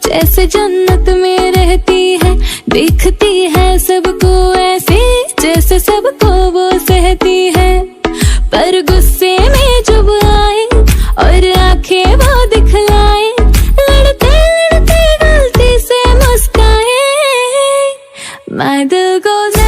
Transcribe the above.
जैसे जन्नत में रहती है, दिखती है सबको ऐसे जैसे सबको वो सहती है। पर गुस्से में जब आए और आंखें वो दिखलाए, लड़ते लड़ते गलती से मुस्काए, my दिल goes